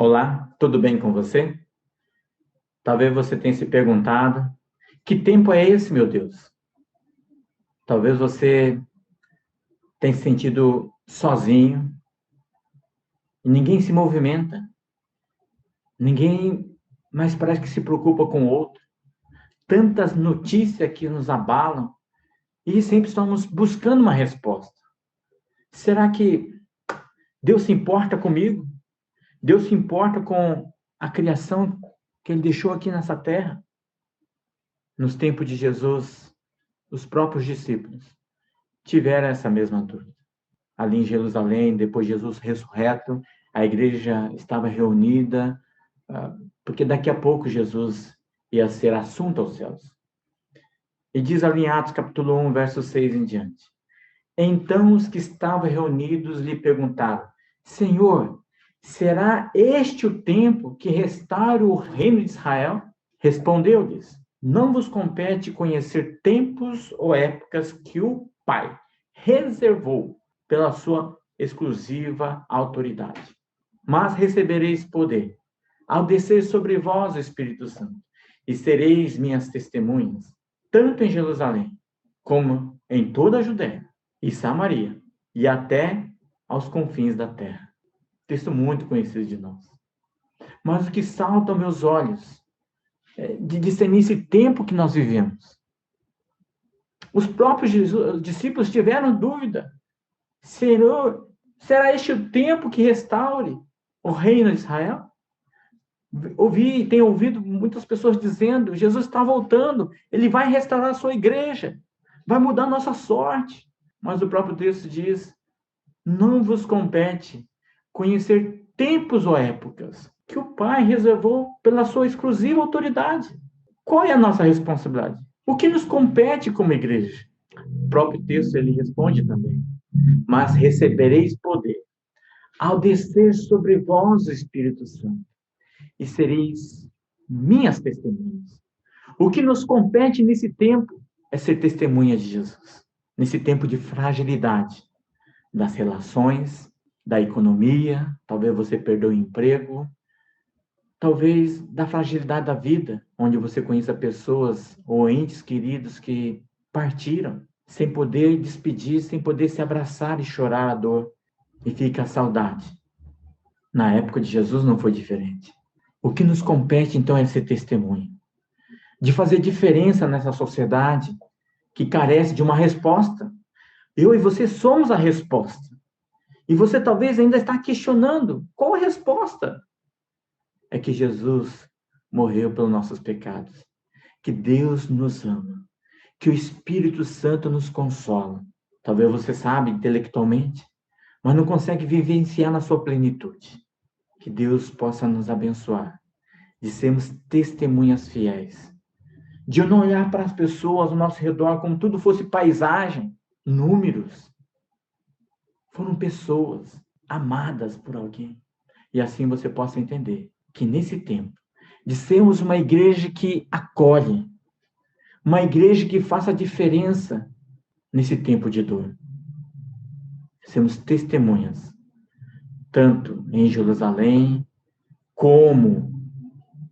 Olá, tudo bem com você? Talvez você tenha se perguntado, que tempo é esse, meu Deus? Talvez você tenha se sentido sozinho e ninguém se movimenta, ninguém mais parece que se preocupa com o outro. Tantas notícias que nos abalam e sempre estamos buscando uma resposta. Será que Deus se importa comigo? Deus se importa com a criação que Ele deixou aqui nessa terra? Nos tempos de Jesus, os próprios discípulos tiveram essa mesma dúvida. Ali em Jerusalém, depois de Jesus ressurreto, a igreja estava reunida, porque daqui a pouco Jesus ia ser assunto aos céus. E diz ali em Atos capítulo 1, verso 6 em diante. Então os que estavam reunidos lhe perguntaram: Senhor, será este o tempo que restaure o reino de Israel? Respondeu-lhes: Não vos compete conhecer tempos ou épocas que o Pai reservou pela sua exclusiva autoridade. Mas recebereis poder ao descer sobre vós o Espírito Santo, e sereis minhas testemunhas, tanto em Jerusalém, como em toda a Judéia e Samaria, e até aos confins da terra. Texto muito conhecido de nós. Mas o que salta aos meus olhos de discernir esse tempo que nós vivemos. Os próprios discípulos tiveram dúvida. Senhor, será este o tempo que restaure o reino de Israel? Tenho ouvido muitas pessoas dizendo, Jesus está voltando, ele vai restaurar a sua igreja, vai mudar a nossa sorte. Mas o próprio texto diz, não vos compete conhecer tempos ou épocas que o Pai reservou pela sua exclusiva autoridade. Qual é a nossa responsabilidade? O que nos compete como igreja? O próprio texto ele responde também. Mas recebereis poder ao descer sobre vós o Espírito Santo, e sereis minhas testemunhas. O que nos compete nesse tempo é ser testemunha de Jesus. Nesse tempo de fragilidade das relações, da economia, talvez você perdeu o emprego, talvez da fragilidade da vida, onde você conheça pessoas ou entes queridos que partiram sem poder despedir, sem poder se abraçar e chorar a dor, e fica a saudade. Na época de Jesus não foi diferente. O que nos compete, então, é ser testemunho, de fazer diferença nessa sociedade que carece de uma resposta. Eu e você somos a resposta. E você talvez ainda está questionando qual a resposta. É que Jesus morreu pelos nossos pecados, que Deus nos ama, que o Espírito Santo nos consola. Talvez você saiba intelectualmente, mas não consegue vivenciar na sua plenitude. Que Deus possa nos abençoar, de sermos testemunhas fiéis, de não olhar para as pessoas ao nosso redor como tudo fosse paisagem, números. Foram pessoas amadas por alguém. E assim você possa entender que nesse tempo, de sermos uma igreja que acolhe, uma igreja que faça diferença nesse tempo de dor. Sermos testemunhas, tanto em Jerusalém, como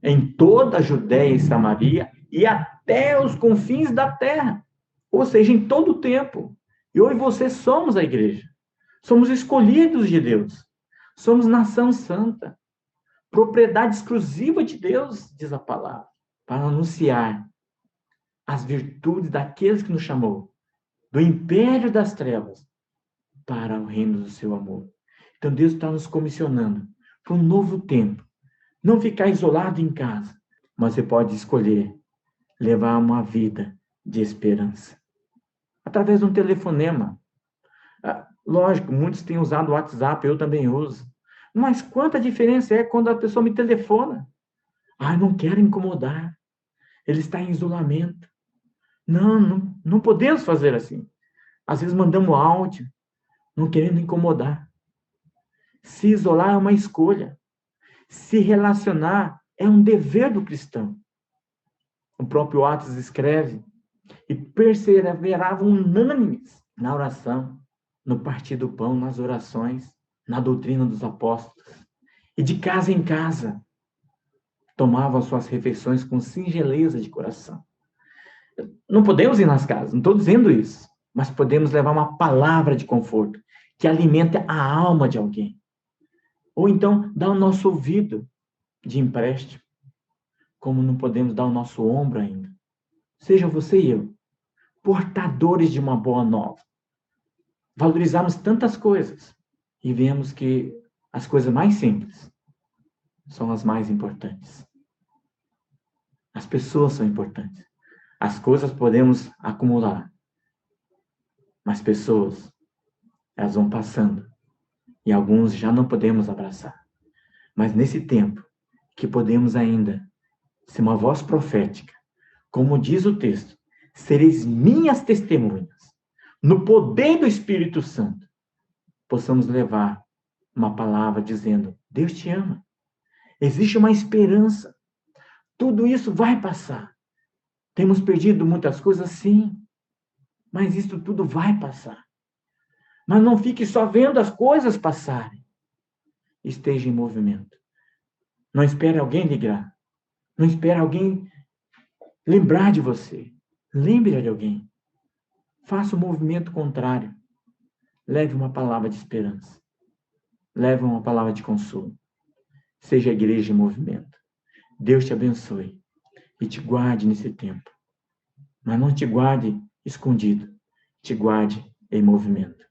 em toda a Judéia e Samaria, e até os confins da terra. Ou seja, em todo o tempo. E eu e você somos a igreja. Somos escolhidos de Deus. Somos nação santa. Propriedade exclusiva de Deus, diz a palavra, para anunciar as virtudes daqueles que nos chamou, do império das trevas, para o reino do seu amor. Então Deus está nos comissionando para um novo tempo. Não ficar isolado em casa, mas você pode escolher levar uma vida de esperança. Através de um telefonema. Lógico, muitos têm usado o WhatsApp, eu também uso. Mas quanta diferença é quando a pessoa me telefona? Não quero incomodar. Ele está em isolamento. Não podemos fazer assim. Às vezes mandamos áudio, não querendo incomodar. Se isolar é uma escolha. Se relacionar é um dever do cristão. O próprio Atos escreve, e perseveravam unânimes na oração, no partir do pão, nas orações, na doutrina dos apóstolos. e de casa em casa tomavam suas refeições com singeleza de coração. Não podemos ir nas casas, não estou dizendo isso, mas podemos levar uma palavra de conforto que alimenta a alma de alguém. Ou então dar o nosso ouvido de empréstimo, como não podemos dar o nosso ombro ainda. Seja você e eu, portadores de uma boa nova. Valorizamos tantas coisas e vemos que as coisas mais simples são as mais importantes. As pessoas são importantes. As coisas podemos acumular, mas pessoas, elas vão passando e alguns já não podemos abraçar. Mas nesse tempo que podemos ainda ser uma voz profética, como diz o texto, sereis minhas testemunhas, no poder do Espírito Santo, possamos levar uma palavra dizendo: Deus te ama. Existe uma esperança. Tudo isso vai passar. Temos perdido muitas coisas, sim, mas isso tudo vai passar. Mas não fique só vendo as coisas passarem. Esteja em movimento. Não espere alguém ligar. Não espere alguém lembrar de você. Lembre de alguém. Faça o movimento contrário. Leve uma palavra de esperança. Leve uma palavra de consolo. Seja a igreja em movimento. Deus te abençoe e te guarde nesse tempo. Mas não te guarde escondido. Te guarde em movimento.